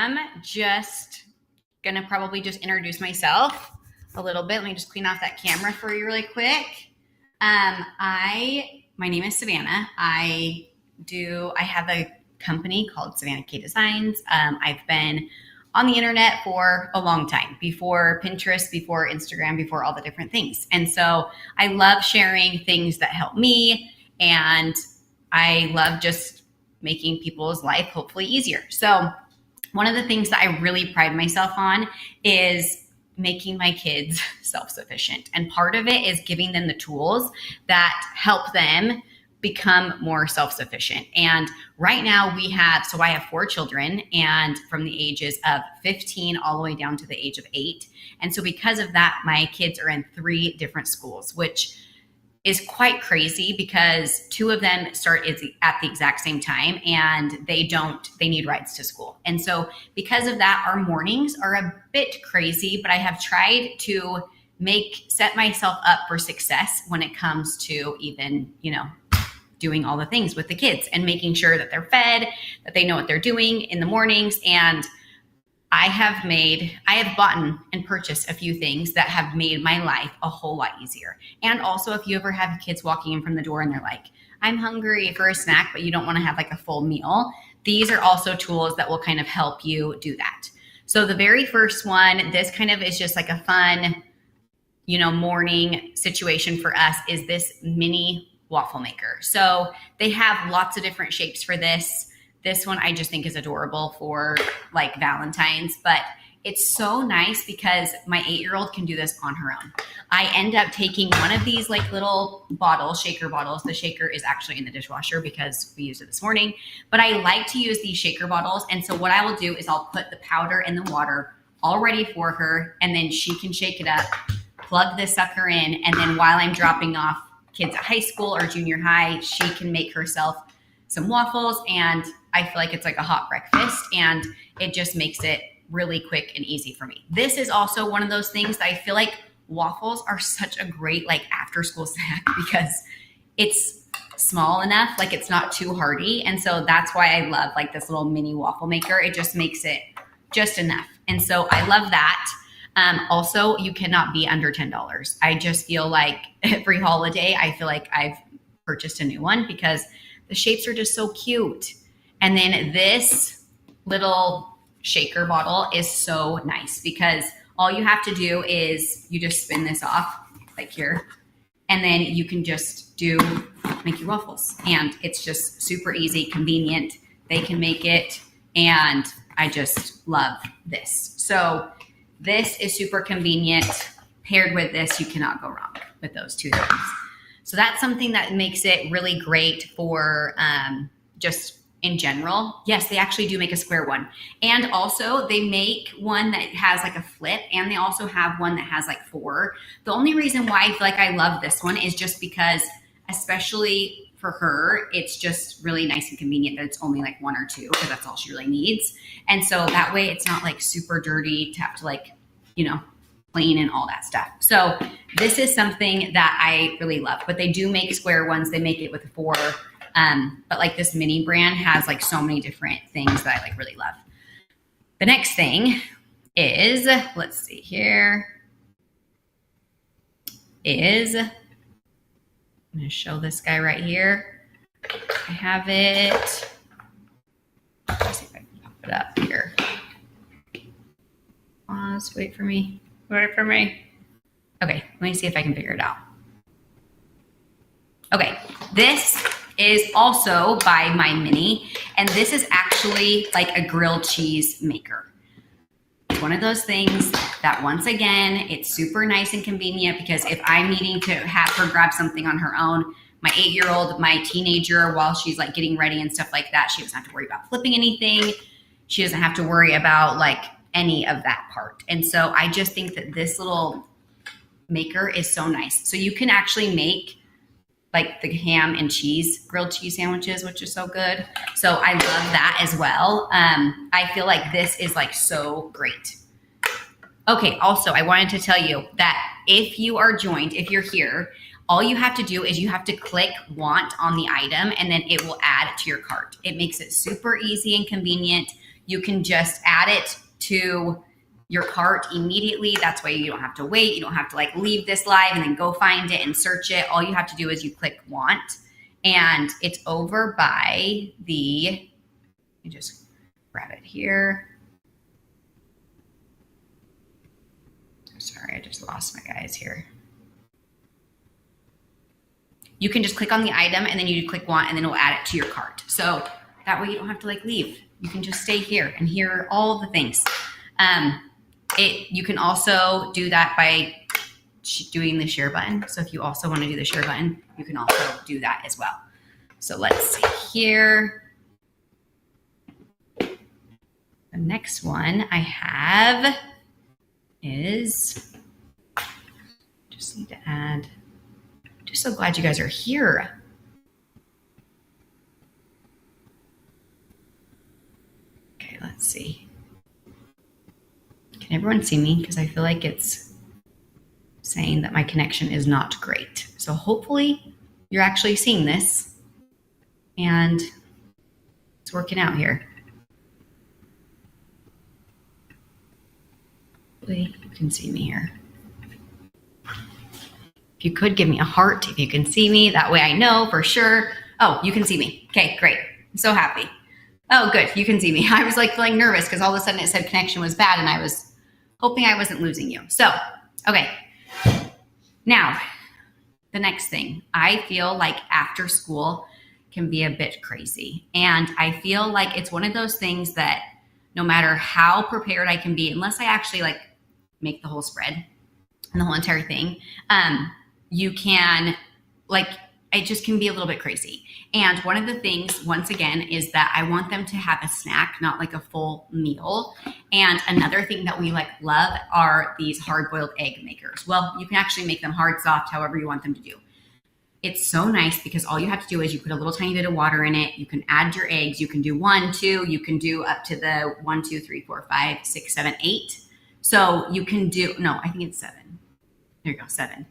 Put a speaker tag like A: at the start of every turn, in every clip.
A: am just gonna probably just introduce myself a little bit. Let me just clean off that camera for you really quick. My name is Savannah. I have a company called Savannah K Designs. I've been on the internet for a long time, before Pinterest, before Instagram, before all the different things. And so I love sharing things that help me, and I love just making people's life hopefully easier. So one of the things that I really pride myself on is making my kids self-sufficient. And part of it is giving them the tools that help them become more self-sufficient. And right now I have 4 children, and from the ages of 15 all the way down to the age of 8. And so because of that, my kids are in 3 different schools, which is quite crazy because 2 of them start at the exact same time, and they need rides to school. And so because of that, our mornings are a bit crazy, but I have tried to set myself up for success when it comes to even, doing all the things with the kids and making sure that they're fed, that they know what they're doing in the mornings. And I have bought and purchased a few things that have made my life a whole lot easier. And also, if you ever have kids walking in from the door and they're like, I'm hungry for a snack, but you don't want to have like a full meal, these are also tools that will kind of help you do that. So the very first one, this kind of is just like a fun, morning situation for us, is this mini waffle maker. So they have lots of different shapes for this. This one I just think is adorable for like Valentine's, but it's so nice because my 8-year-old can do this on her own. I end up taking one of these like little shaker bottles. The shaker is actually in the dishwasher because we used it this morning, but I like to use these shaker bottles. And so what I will do is I'll put the powder in the water all ready for her, and then she can shake it up, plug this sucker in, and then while I'm dropping off kids at high school or junior high, she can make herself some waffles, and I feel like it's like a hot breakfast, and it just makes it really quick and easy for me. This is also one of those things that I feel like waffles are such a great like after school snack because it's small enough, like it's not too hearty. And so that's why I love like this little mini waffle maker. It just makes it just enough. And so I love that. Also, you cannot be under $10. I just feel like every holiday, I feel like I've purchased a new one because the shapes are just so cute. And then this little shaker bottle is so nice because all you have to do is you just spin this off like here, and then you can just make your waffles. And it's just super easy, convenient. They can make it, and I just love this. So this is super convenient. Paired with this, you cannot go wrong with those 2 things. So that's something that makes it really great for just in general. Yes, they actually do make a square one. And also they make one that has like a flip, and they also have one that has like 4. The only reason why I feel like I love this one is just because, especially for her, it's just really nice and convenient that it's only like 1 or 2 because that's all she really needs. And so that way it's not like super dirty to have to like, clean and all that stuff. So this is something that I really love, but they do make square ones. They make it with 4. But like this mini brand has like so many different things that I like really love. The next thing is, let's see here, I'm going to show this guy right here. I have it. Let's see if I can pop it up here. Pause, wait for me. Okay, let me see if I can figure it out. Okay, this is also by My Mini, and this is actually like a grilled cheese maker. It's one of those things that, once again, it's super nice and convenient because if I'm needing to have her grab something on her own, my 8-year-old, my teenager, while she's like getting ready and stuff like that, she doesn't have to worry about flipping anything. She doesn't have to worry about like any of that part. And so I just think that this little maker is so nice. So you can actually make like the ham and cheese, grilled cheese sandwiches, which is so good. So I love that as well. I feel like this is like so great. Okay, also I wanted to tell you that if you're here, all you have to do is you have to click want on the item, and then it will add to your cart. It makes it super easy and convenient. you can just add it to your cart immediately. That's why you don't have to wait. You don't have to like leave this live and then go find it and search it. All you have to do is you click want, and it's over by the, you just grab it here. Sorry, I just lost my guys here. You can just click on the item and then you click want, and then it'll add it to your cart. So that way you don't have to like leave. You can just stay here and hear are all of the things. You can also do that by doing the share button. So if you also want to do the share button, you can also do that as well. So let's see here. The next one I have is, just need to add, just so glad you guys are here. Okay, let's see. Can everyone see me? Because I feel like it's saying that my connection is not great. So hopefully you're actually seeing this and it's working out here. Hopefully you can see me here. If you could give me a heart, if you can see me, that way I know for sure. Oh, you can see me. Okay, great. I'm so happy. Oh, good. You can see me. I was like feeling nervous because all of a sudden it said connection was bad and I was hoping I wasn't losing you. So, okay. Now, the next thing, I feel like after school can be a bit crazy. And I feel like it's one of those things that no matter how prepared I can be, unless I actually like make the whole spread and the whole entire thing, you can like, it just can be a little bit crazy. And one of the things, once again, is that I want them to have a snack, not like a full meal. And another thing that we like love are these hard-boiled egg makers. Well, you can actually make them hard, soft, however you want them to do. It's so nice because all you have to do is you put a little tiny bit of water in it. You can add your eggs. You can do 1, 2. You can do up to the 1, 2, 3, 4, 5, 6, 7, 8. So you can do, no, I think it's 7. There you go, 7.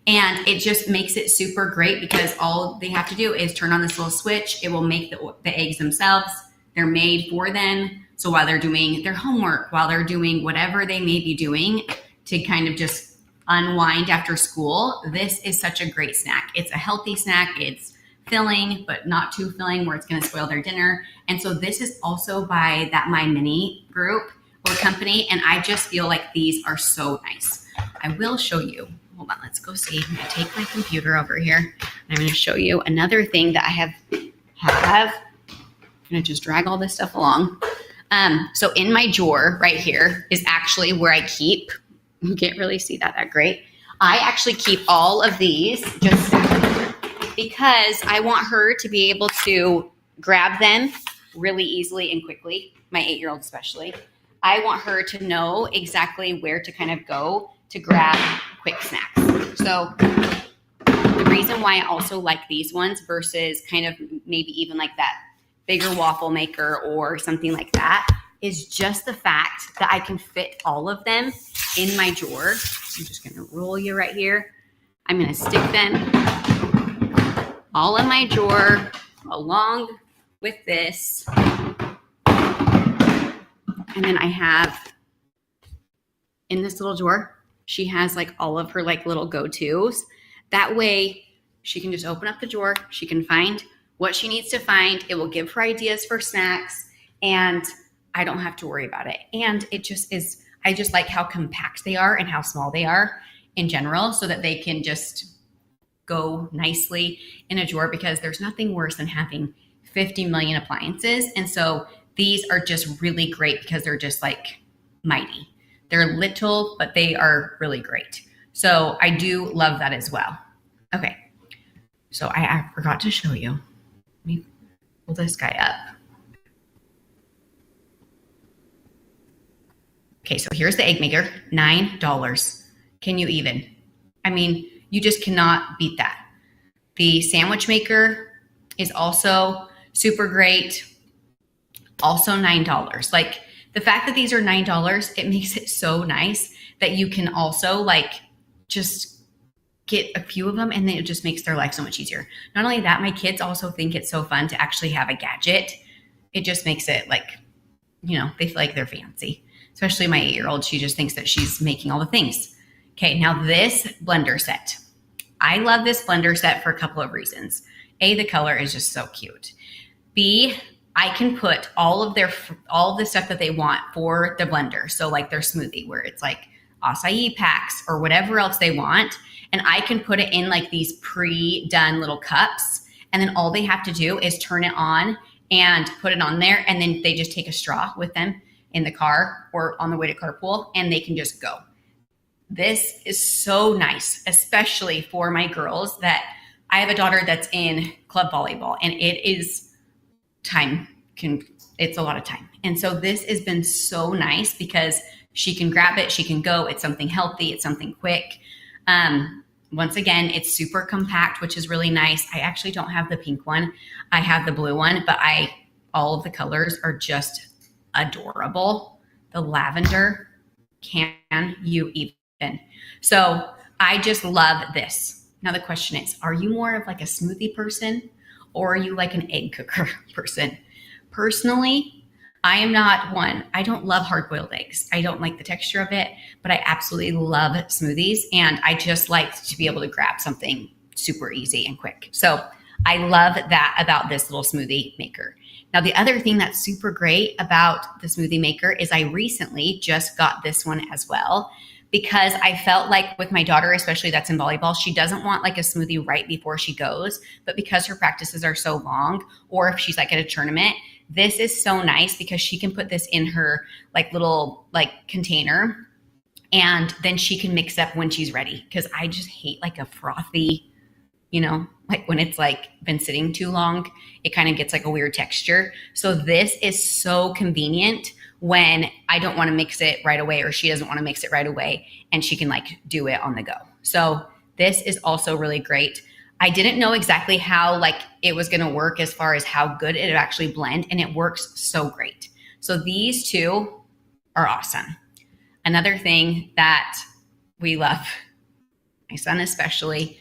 A: And it just makes it super great because all they have to do is turn on this little switch. It will make the eggs themselves. They're made for them. So while they're doing their homework, while they're doing whatever they may be doing to kind of just unwind after school, this is such a great snack. It's a healthy snack. It's filling, but not too filling where it's going to spoil their dinner. And so this is also by that My Mini group or company. And I just feel like these are so nice. I will show you. Hold on, let's go see. I'm gonna take my computer over here and I'm gonna show you another thing that I have. I'm gonna just drag all this stuff along. So in my drawer right here is actually where I keep, you can't really see that great. I actually keep all of these just because I want her to be able to grab them really easily and quickly, my 8-year-old especially. I want her to know exactly where to kind of go to grab quick snacks. So the reason why I also like these ones versus kind of maybe even like that bigger waffle maker or something like that is just the fact that I can fit all of them in my drawer. I'm just going to roll you right here. I'm going to stick them all in my drawer along with this. And then I have in this little drawer, she has like all of her like little go-tos. That way she can just open up the drawer. She can find what she needs to find. It will give her ideas for snacks and I don't have to worry about it. And it just is, I just like how compact they are and how small they are in general so that they can just go nicely in a drawer because there's nothing worse than having 50 million appliances. And so these are just really great because they're just like mighty. They're little, but they are really great. So I do love that as well. Okay. So I forgot to show you. Let me pull this guy up. Okay. So here's the egg maker, $9. Can you even? I mean, you just cannot beat that. The sandwich maker is also super great. Also $9. Like, the fact that these are $9, it makes it so nice that you can also like just get a few of them and then it just makes their life so much easier. Not only that, my kids also think it's so fun to actually have a gadget. It just makes it like they feel like they're fancy. Especially my 8-year-old, she just thinks that she's making all the things. Okay, now this blender set. I love this blender set for a couple of reasons. A, the color is just so cute. B, I can put all of the stuff that they want for the blender. So like their smoothie where it's like acai packs or whatever else they want. And I can put it in like these pre-done little cups. And then all they have to do is turn it on and put it on there. And then they just take a straw with them in the car or on the way to carpool and they can just go. This is so nice, especially for my girls that I have a daughter that's in club volleyball and it's a lot of time. And so this has been so nice because she can grab it, she can go. It's something healthy, it's something quick. Once again, it's super compact, which is really nice. I actually don't have the pink one. I have the blue one, but all of the colors are just adorable. The lavender, can you even? So I just love this. Now the question is, are you more of like a smoothie person or are you like an egg cooker person? Personally, I am not one. I don't love hard-boiled eggs. I don't like the texture of it, but I absolutely love smoothies. And I just like to be able to grab something super easy and quick. So I love that about this little smoothie maker. Now, the other thing that's super great about the smoothie maker is I recently just got this one as well because I felt like with my daughter, especially that's in volleyball, she doesn't want like a smoothie right before she goes, but because her practices are so long, or if she's like at a tournament, this is so nice because she can put this in her like little like container and then she can mix up when she's ready. Because I just hate like a frothy, like when it's like been sitting too long, it kind of gets like a weird texture. So this is so convenient when I don't want to mix it right away or she doesn't want to mix it right away and she can like do it on the go. So this is also really great. I didn't know exactly how like it was going to work as far as how good it would actually blend, and it works so great. So these two are awesome. Another thing that we love, my son especially,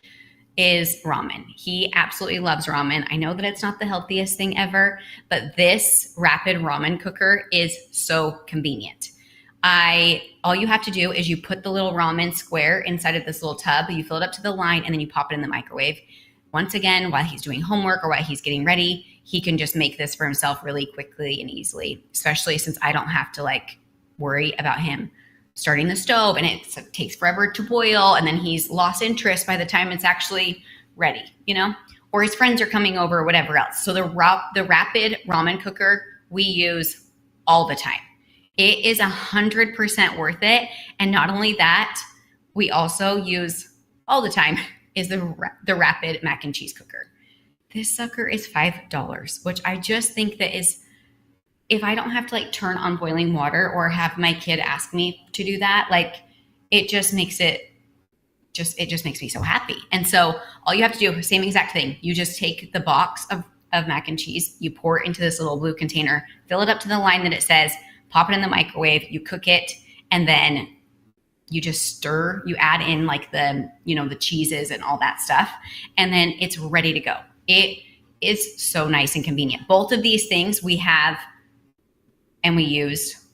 A: is ramen. He absolutely loves ramen. I know that it's not the healthiest thing ever, but this rapid ramen cooker is so convenient. All you have to do is you put the little ramen square inside of this little tub, you fill it up to the line, and then you pop it in the microwave. Once again, while he's doing homework or while he's getting ready, he can just make this for himself really quickly and easily, especially since I don't have to like worry about him starting the stove and it takes forever to boil and then he's lost interest by the time it's actually ready, or his friends are coming over or whatever else. So the rapid ramen cooker we use all the time. It is 100% worth it. And not only that, we also use all the time is the rapid mac and cheese cooker. This sucker is $5, which I just think that is, if I don't have to like turn on boiling water or have my kid ask me to do that, like it just makes me so happy. And so all you have to do, same exact thing. You just take the box of mac and cheese, you pour it into this little blue container, fill it up to the line that it says, pop it in the microwave, you cook it, and then you just stir, you add in like the cheeses and all that stuff, and then it's ready to go. It is so nice and convenient. Both of these things we have and we use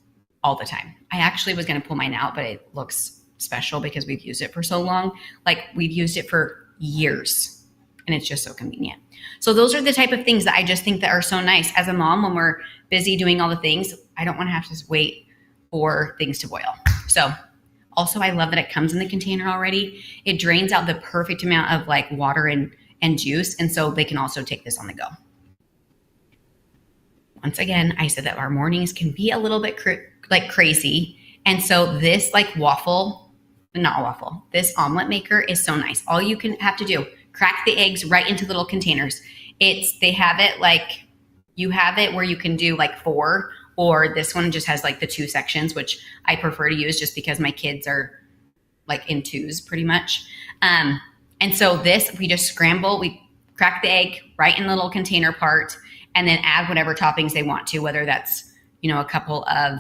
A: all the time. I actually was going to pull mine out, but it looks special because we've used it for so long. Like we've used it for years and it's just so convenient. So those are the type of things that I just think that are so nice. As a mom, when we're busy doing all the things, I don't want to have to wait for things to boil. So also I love that it comes in the container already. It drains out the perfect amount of like water and juice. And so they can also take this on the go. Once again, I said that our mornings can be a little bit crazy. And so this this omelet maker is so nice. All you can have to do, crack the eggs right into little containers. They have it like, you have it where you can do like 4, or this one just has like the 2 sections, which I prefer to use just because my kids are like in 2s pretty much. And so this, we just scramble, we crack the egg right in the little container part, and then add whatever toppings they want to, whether that's, a couple of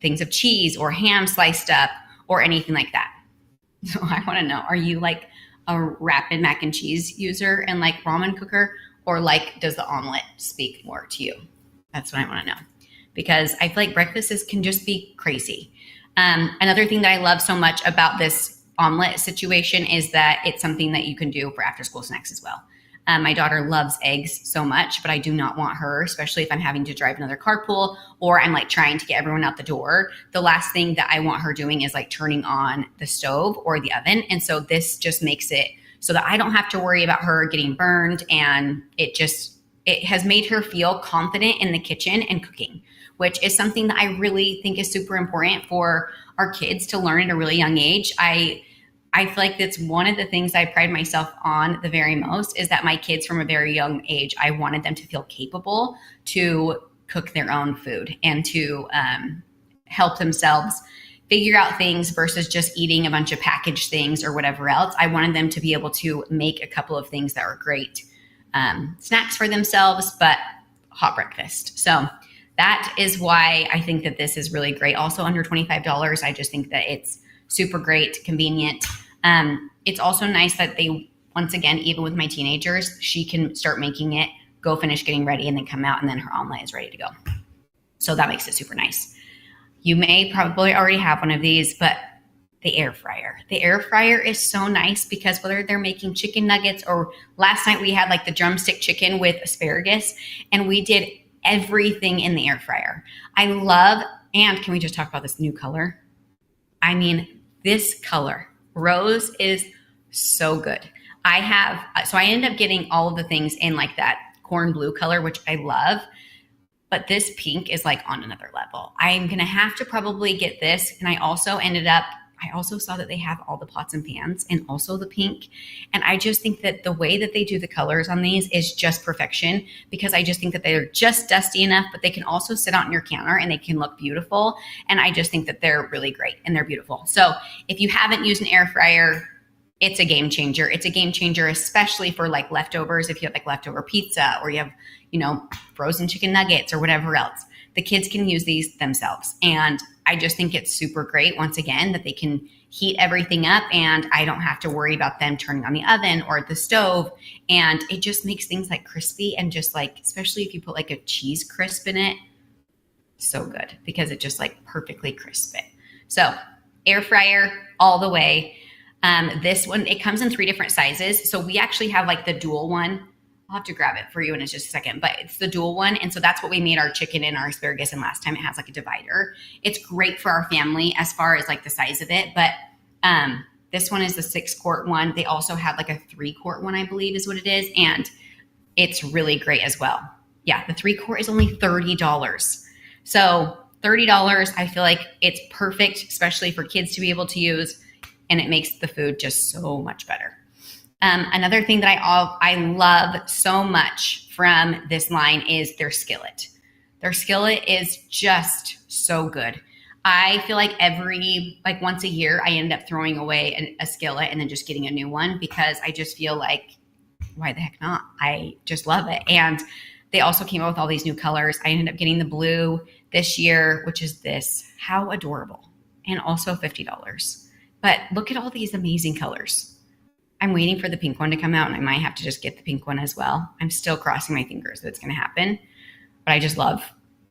A: things of cheese or ham sliced up or anything like that. So I want to know, are you like a rapid mac and cheese user and like ramen cooker, or like does the omelet speak more to you? That's what I want to know. because I feel like can just be crazy. Another thing that I love so much about this omelet situation is that it's something that you can do for after school snacks as well. My daughter loves eggs so much, but I do not want her, especially if I'm having to drive another carpool or I'm like trying to get everyone out the door. The last thing that I want her doing is like turning on the stove or the oven. And so this just makes it so that I don't have to worry about her getting burned. And it has made her feel confident in the kitchen and cooking, which is something that I really think is super important for our kids to learn at a really young age. I feel like that's one of the things I pride myself on the very most is that my kids from a very young age, I wanted them to feel capable to cook their own food and to help themselves figure out things versus just eating a bunch of packaged things or whatever else. I wanted them to be able to make a couple of things that were great snacks for themselves, but hot breakfast. So that is why I think that this is really great. Also under $25. I just think that it's super great, convenient. It's also nice that they, once again, even with my teenagers, she can start making it, go finish getting ready, and then come out, and then her omelet is ready to go. So that makes it super nice. You may probably already have one of these, but the air fryer. The air fryer is so nice because whether they're making chicken nuggets or last night we had like the drumstick chicken with asparagus, and we did everything in the air fryer. I love, and can we just talk about this new color? I mean, this color, rose, is so good. So I ended up getting all of the things in like that corn blue color, which I love, but this pink is like on another level. I'm going to have to probably get this. And I also saw that they have all the pots and pans and also the pink. And I just think that the way that they do the colors on these is just perfection because I just think that they're just dusty enough, but they can also sit out on your counter and they can look beautiful. And I just think that they're really great and they're beautiful. So if you haven't used an air fryer, it's a game changer. It's a game changer, especially for like leftovers. If you have like leftover pizza or you have, frozen chicken nuggets or whatever else, the kids can use these themselves. And I just think it's super great, once again, that they can heat everything up and I don't have to worry about them turning on the oven or the stove. And it just makes things like crispy and just like, especially if you put like a cheese crisp in it, so good because it just like perfectly crisps it. So air fryer all the way. This one, it comes in 3 different sizes. So we actually have like the dual one. I'll have to grab it for you in just a second, but it's the dual one. And so that's what we made our chicken and our asparagus. And last time it has like a divider. It's great for our family as far as like the size of it. But this one is the 6-quart one. They also have like a 3-quart one, I believe is what it is. And it's really great as well. Yeah, the 3-quart is only $30. So $30, I feel like it's perfect, especially for kids to be able to use. And it makes the food just so much better. Another thing that I love so much from this line is their skillet. Their skillet is just so good. I feel like once a year, I end up throwing away a skillet and then just getting a new one because I just feel like, why the heck not? I just love it. And they also came out with all these new colors. I ended up getting the blue this year, which is this. How adorable. And also $50. But look at all these amazing colors. I'm waiting for the pink one to come out and I might have to just get the pink one as well. I'm still crossing my fingers that it's going to happen, but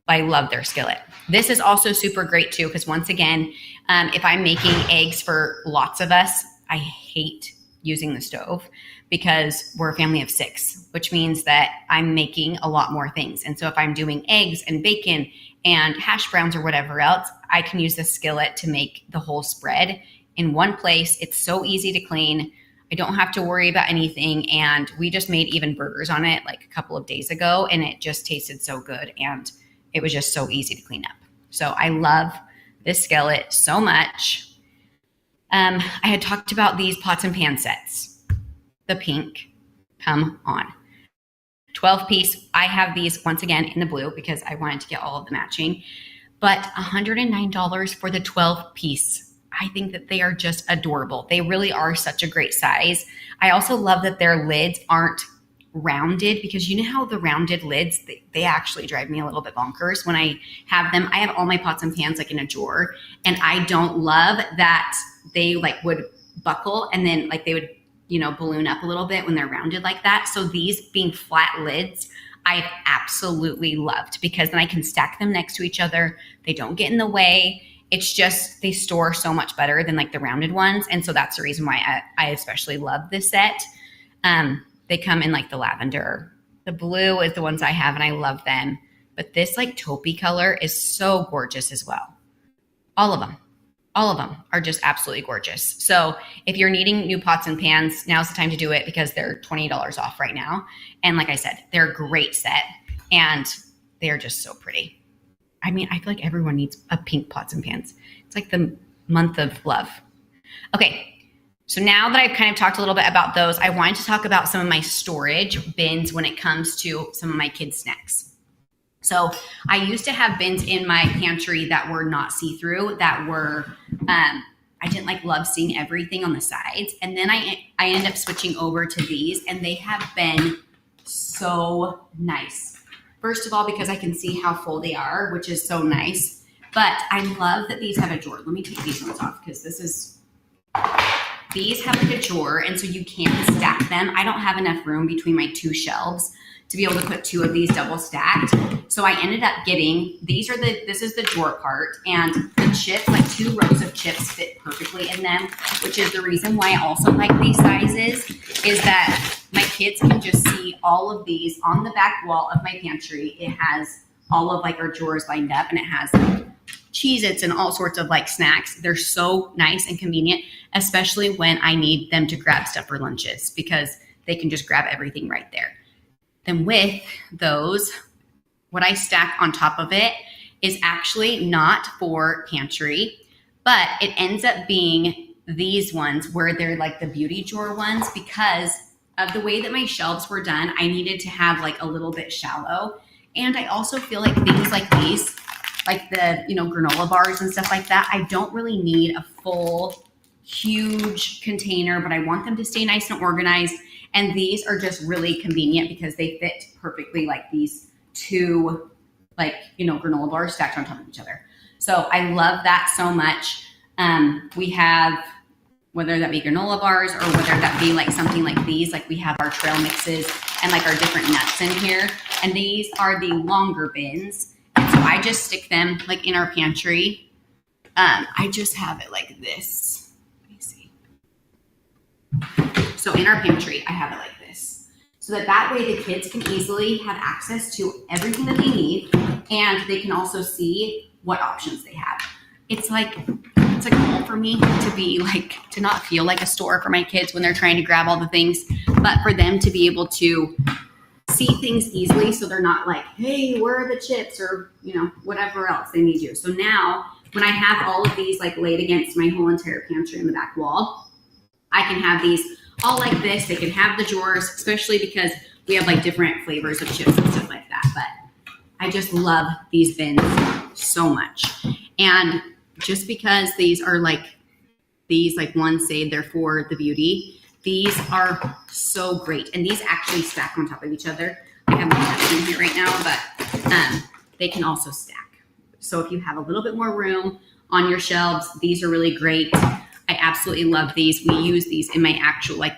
A: I love their skillet. This is also super great too, because once again, if I'm making eggs for lots of us, I hate using the stove because we're a family of 6, which means that I'm making a lot more things. And so if I'm doing eggs and bacon and hash browns or whatever else, I can use the skillet to make the whole spread in one place. It's so easy to clean. I don't have to worry about anything. And we just made even burgers on it like a couple of days ago and it just tasted so good. And it was just so easy to clean up. So I love this skillet so much. I had talked about these pots and pan sets. The pink, come on. 12-piece. I have these once again in the blue because I wanted to get all of the matching. But $109 for the 12-piece. I think that they are just adorable. They really are such a great size. I also love that their lids aren't rounded because you know how the rounded lids, they actually drive me a little bit bonkers when I have them. I have all my pots and pans like in a drawer and I don't love that they like would buckle and then like they would, balloon up a little bit when they're rounded like that. So these being flat lids, I've absolutely loved, because then I can stack them next to each other. They don't get in the way. It's just, they store so much better than like the rounded ones. And so that's the reason why I especially love this set. They come in like the lavender. The blue is the ones I have, and I love them. But this like taupey color is so gorgeous as well. All of them are just absolutely gorgeous. So if you're needing new pots and pans, now's the time to do it, because they're $20 off right now. And like I said, they're a great set, and they're just so pretty. I mean, I feel like everyone needs a pink pots and pans. It's like the month of love. Okay. So now that I've kind of talked a little bit about those, I wanted to talk about some of my storage bins when it comes to some of my kids' snacks. So I used to have bins in my pantry that were not see-through, that were, I didn't like love seeing everything on the sides. And then I ended up switching over to these, and they have been so nice. First of all, because I can see how full they are, which is so nice. But I love that these have a drawer. Let me take these ones off, because these have like a drawer, and so you can stack them. I don't have enough room between my two shelves to be able to put two of these double stacked. So I ended up getting, this is the drawer part, and the chips, like 2 rows of chips fit perfectly in them, which is the reason why I also like these sizes, is that my kids can just see all of these on the back wall of my pantry. It has all of like our drawers lined up, and it has like Cheez-Its and all sorts of like snacks. They're so nice and convenient, especially when I need them to grab stuff for lunches, because they can just grab everything right there. Then with those, what I stack on top of it is actually not for pantry, but it ends up being these ones where they're like the beauty drawer ones. Because of the way that my shelves were done, I needed to have like a little bit shallow. And I also feel like things like these, like the, granola bars and stuff like that, I don't really need a full, huge container, but I want them to stay nice and organized. And these are just really convenient because they fit perfectly, like these 2, like, granola bars stacked on top of each other. So I love that so much. We have, whether that be granola bars or whether that be like something like these, like we have our trail mixes and like our different nuts in here. And these are the longer bins. And so I just stick them like in our pantry. I just have it like this. Let me see. So in our pantry, I have it like this. So that way the kids can easily have access to everything that they need, and they can also see what options they have. It's like a goal for me to not feel like a store for my kids when they're trying to grab all the things, but for them to be able to see things easily, so they're not like, hey, where are the chips, or whatever else they need to do. So now when I have all of these like laid against my whole entire pantry in the back wall, I can have these all like this. They can have the drawers, especially because we have like different flavors of chips and stuff like that. But I just love these bins so much. And just because these are like one say they're for the beauty, these are so great. And these actually stack on top of each other. I have one in here right now, but they can also stack. So if you have a little bit more room on your shelves, these are really great. I absolutely love these. We use these in my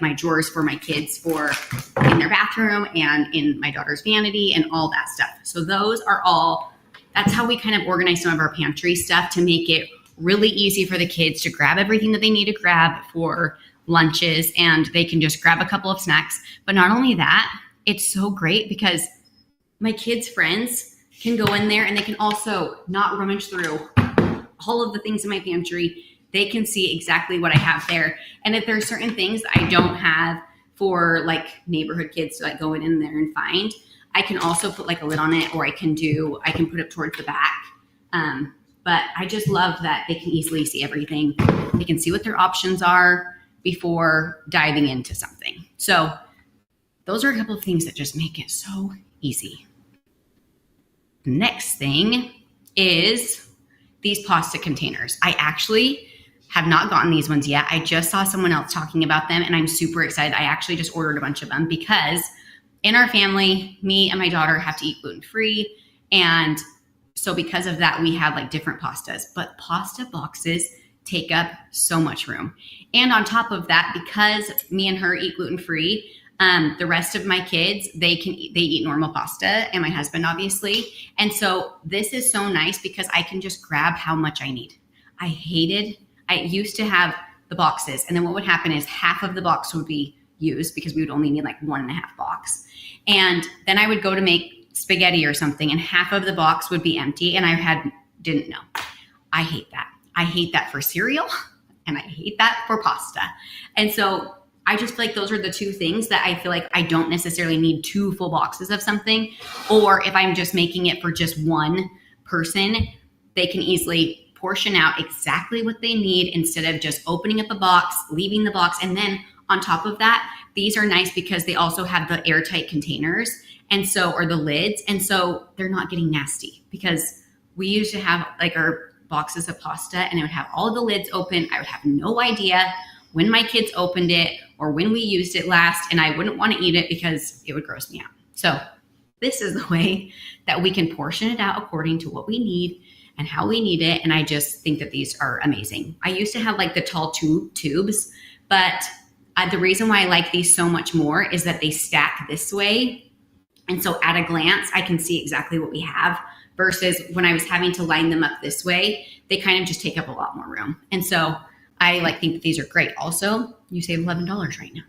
A: my drawers for my kids, for in their bathroom and in my daughter's vanity and all that stuff. So those are that's how we kind of organize some of our pantry stuff to make it really easy for the kids to grab everything that they need to grab for lunches, and they can just grab a couple of snacks. But not only that, it's so great because my kids' friends can go in there and they can also not rummage through all of the things in my pantry. They can see exactly what I have there. And if there are certain things that I don't have for like neighborhood kids to like go in there and find, I can also put like a lid on it, or I can put it towards the back. But I just love that they can easily see everything. They can see what their options are before diving into something. So those are a couple of things that just make it so easy. The next thing is these pasta containers. I actually have not gotten these ones yet. I just saw someone else talking about them, and I'm super excited. I actually just ordered a bunch of them because in our family, me and my daughter have to eat gluten-free. And so because of that, we have like different pastas, but pasta boxes take up so much room. And on top of that, because me and her eat gluten-free, The rest of my kids, they eat normal pasta, and my husband obviously. And so this is so nice because I can just grab how much I need. I used to have the boxes, and then what would happen is half of the box would be used because we would only need like 1.5 box. And then I would go to make spaghetti or something, and half of the box would be empty, and didn't know. I hate that. I hate that for cereal, and I hate that for pasta. And so I just feel like those are the two things that I feel like I don't necessarily need 2 full boxes of something. Or if I'm just making it for just one person, they can easily portion out exactly what they need instead of just opening up a box, leaving the box. And then on top of that, these are nice because they also have the airtight containers or the lids. And so they're not getting nasty, because we used to have like our boxes of pasta and it would have all the lids open. I would have no idea when my kids opened it or when we used it last, and I wouldn't want to eat it because it would gross me out. So this is the way that we can portion it out according to what we need and how we need it. And I just think that these are amazing. I used to have like the tall tubes, but the reason why I like these so much more is that they stack this way. And so at a glance, I can see exactly what we have, versus when I was having to line them up this way, they kind of just take up a lot more room. And so I think that these are great. Also, you save $11 right now.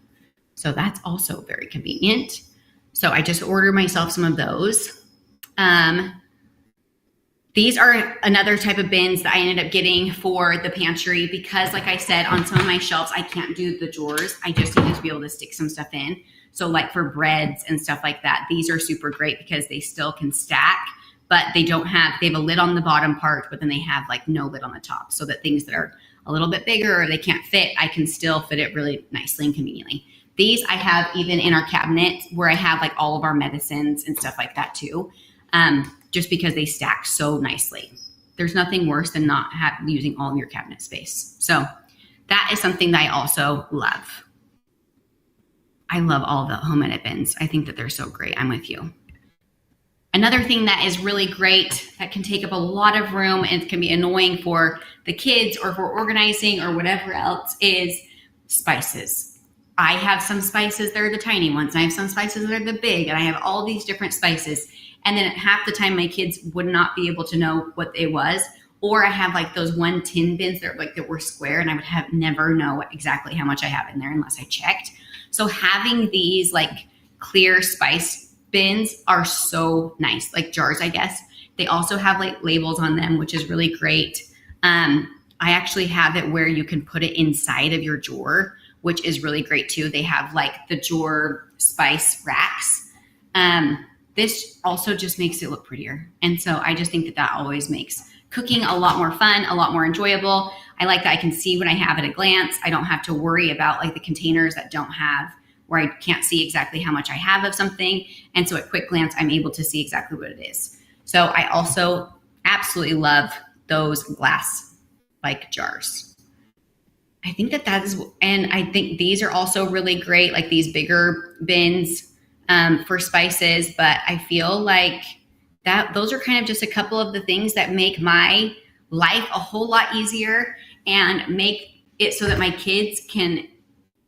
A: So that's also very convenient. So I just ordered myself some of those. These are another type of bins that I ended up getting for the pantry because, like I said, on some of my shelves, I can't do the drawers. I just needed to be able to stick some stuff in. So like for breads and stuff like that, these are super great because they still can stack, but they have a lid on the bottom part, but then they have like no lid on the top, so that things that are a little bit bigger or they can't fit, I can still fit it really nicely and conveniently. These I have even in our cabinet where I have like all of our medicines and stuff like that too. Just because they stack so nicely. There's nothing worse than not using all of your cabinet space. So that is something that I also love. I love all the home edit bins. I think that they're so great. I'm with you. Another thing that is really great that can take up a lot of room and can be annoying for the kids or for organizing or whatever else is spices. I have some spices that are the tiny ones. And I have some spices that are the big, and I have all these different spices. And then half the time my kids would not be able to know what it was. Or I have like those 1 tin bins that were square, and I would never know exactly how much I have in there unless I checked. So having these like clear spice bins are so nice, like jars, I guess. They also have like labels on them, which is really great. I actually have it where you can put it inside of your drawer, which is really great too. They have like the drawer spice racks. This also just makes it look prettier. And so I just think that always makes cooking a lot more fun, a lot more enjoyable. I like that I can see what I have at a glance. I don't have to worry about like the containers that don't have, where I can't see exactly how much I have of something. And so at quick glance, I'm able to see exactly what it is. So I also absolutely love those glass like jars. I think that is, and I think these are also really great, like these bigger bins for spices, but I feel like those are kind of just a couple of the things that make my life a whole lot easier and make it so that my kids can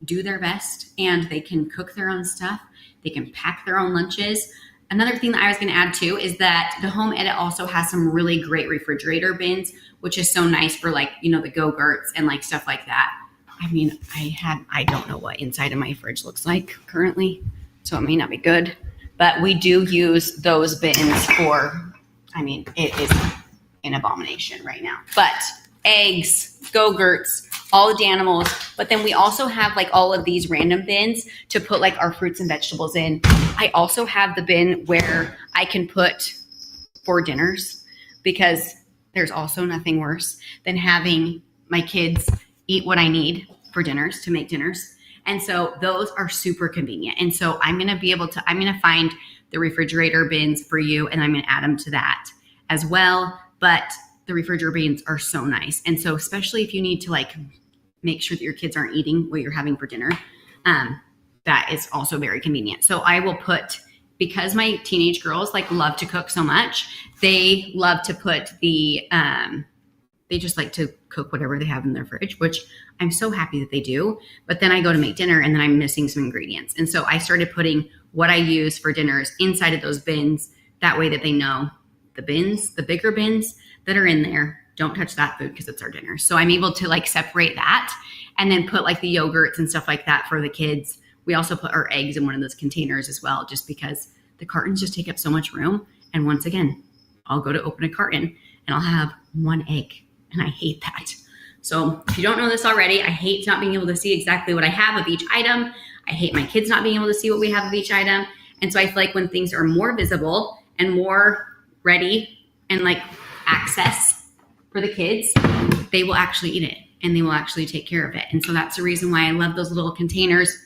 A: do their best and they can cook their own stuff. They can pack their own lunches. Another thing that I was going to add too is that the Home Edit also has some really great refrigerator bins, which is so nice for like, the Go-Gurts and like stuff like that. I mean, I don't know what inside of my fridge looks like currently, so it may not be good, but we do use those bins it is an abomination right now. But eggs, Go-Gurts, all the Danimals, but then we also have like all of these random bins to put like our fruits and vegetables in. I also have the bin where I can put for dinners, because there's also nothing worse than having my kids eat what I need for dinners to make dinners. And so those are super convenient. And so I'm going to find the refrigerator bins for you, and I'm going to add them to that as well. But the refrigerator bins are so nice. And so especially if you need to like make sure that your kids aren't eating what you're having for dinner, that is also very convenient. So I will because my teenage girls like love to cook so much, they love to put the they just like to cook whatever they have in their fridge, which I'm so happy that they do. But then I go to make dinner and then I'm missing some ingredients. And so I started putting what I use for dinners inside of those bins. That way that they know the bins, the bigger bins that are in there, don't touch that food because it's our dinner. So I'm able to like separate that and then put like the yogurts and stuff like that for the kids. We also put our eggs in one of those containers as well, just because the cartons just take up so much room. And once again, I'll go to open a carton and I'll have one egg, and I hate that. So if you don't know this already, I hate not being able to see exactly what I have of each item. I hate my kids not being able to see what we have of each item. And so I feel like when things are more visible and more ready and like access for the kids, they will actually eat it and they will actually take care of it. And so that's the reason why I love those little containers.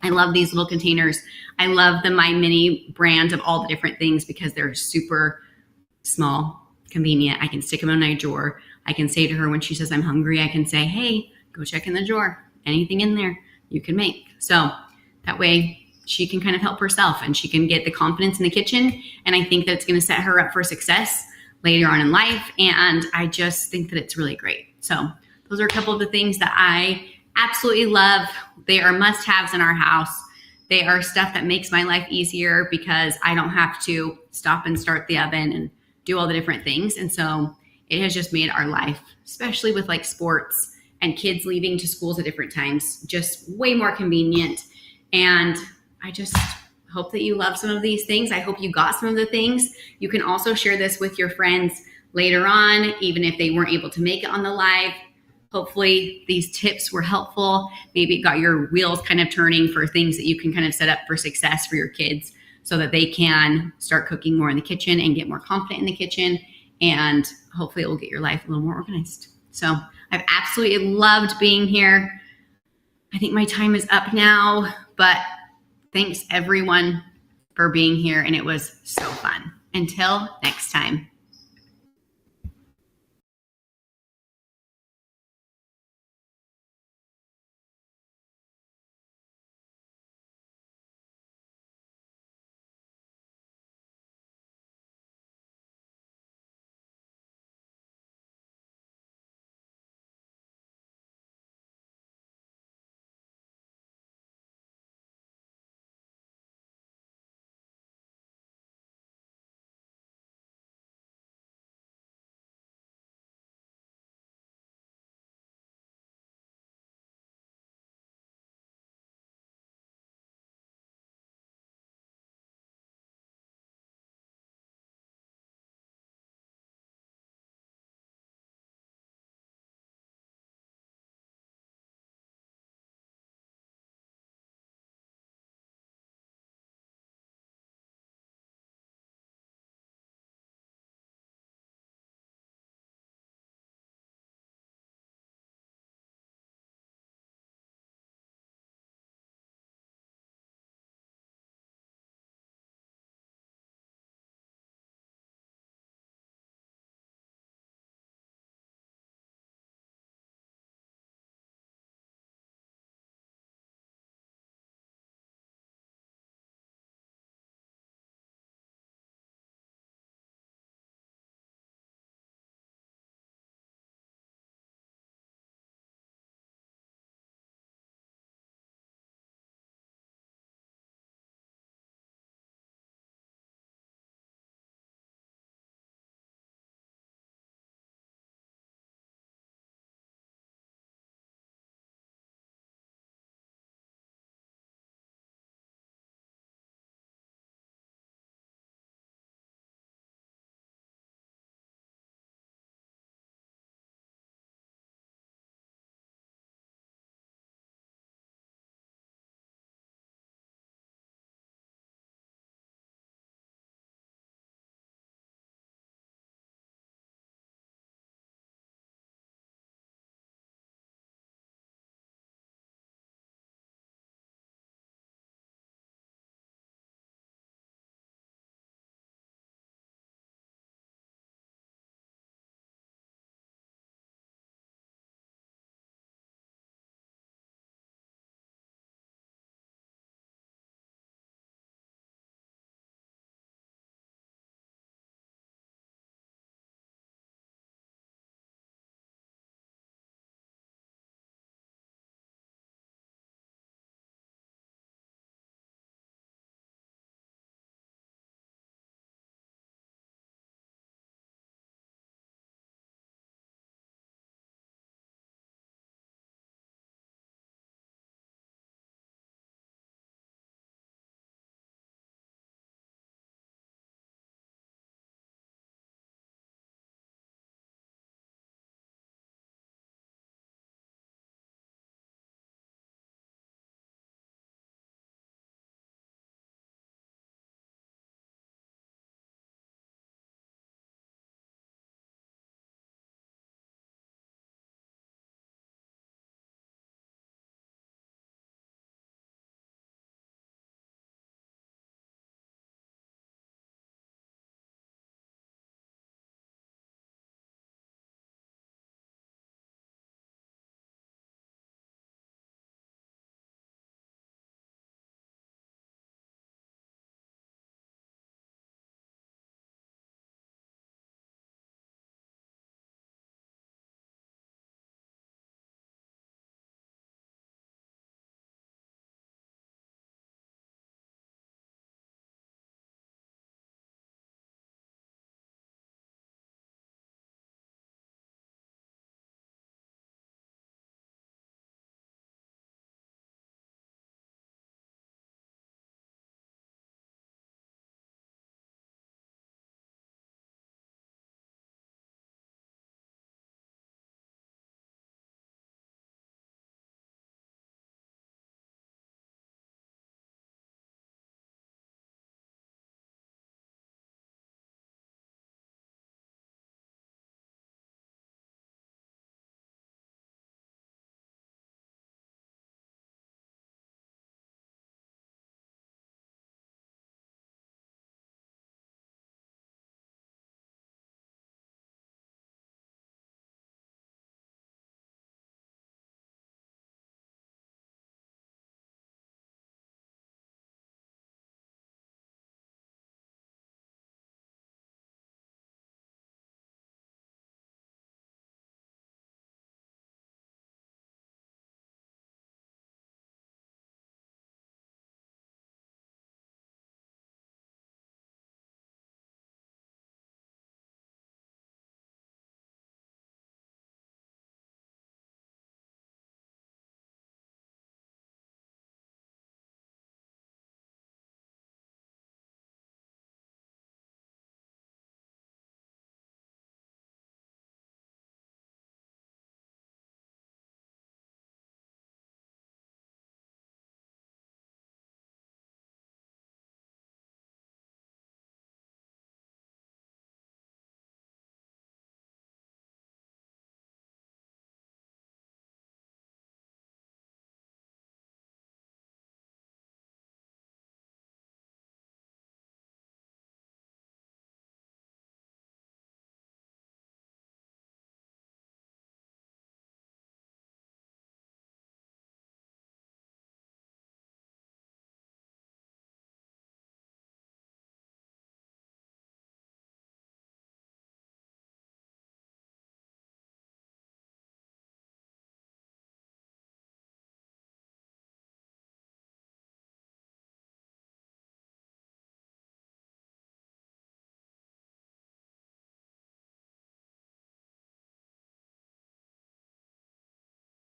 A: I love these little containers. I love the My Mini brand of all the different things because they're super small, convenient. I can stick them in my drawer. I can say to her when she says I'm hungry, I can say, hey, go check in the drawer. Anything in there you can make. So that way she can kind of help herself and she can get the confidence in the kitchen. And I think that's going to set her up for success later on in life. And I just think that it's really great. So those are a couple of the things that I absolutely love. They are must-haves in our house. They are stuff that makes my life easier because I don't have to stop and start the oven and do all the different things. And so it has just made our life, especially with like sports and kids leaving to schools at different times, just way more convenient. And I just hope that you love some of these things. I hope you got some of the things. You can also share this with your friends later on, even if they weren't able to make it on the live. Hopefully these tips were helpful. Maybe it got your wheels kind of turning for things that you can kind of set up for success for your kids so that they can start cooking more in the kitchen and get more confident in the kitchen. And hopefully it will get your life a little more organized. So I've absolutely loved being here. I think my time is up now, but thanks everyone for being here. And it was so fun. Until next time.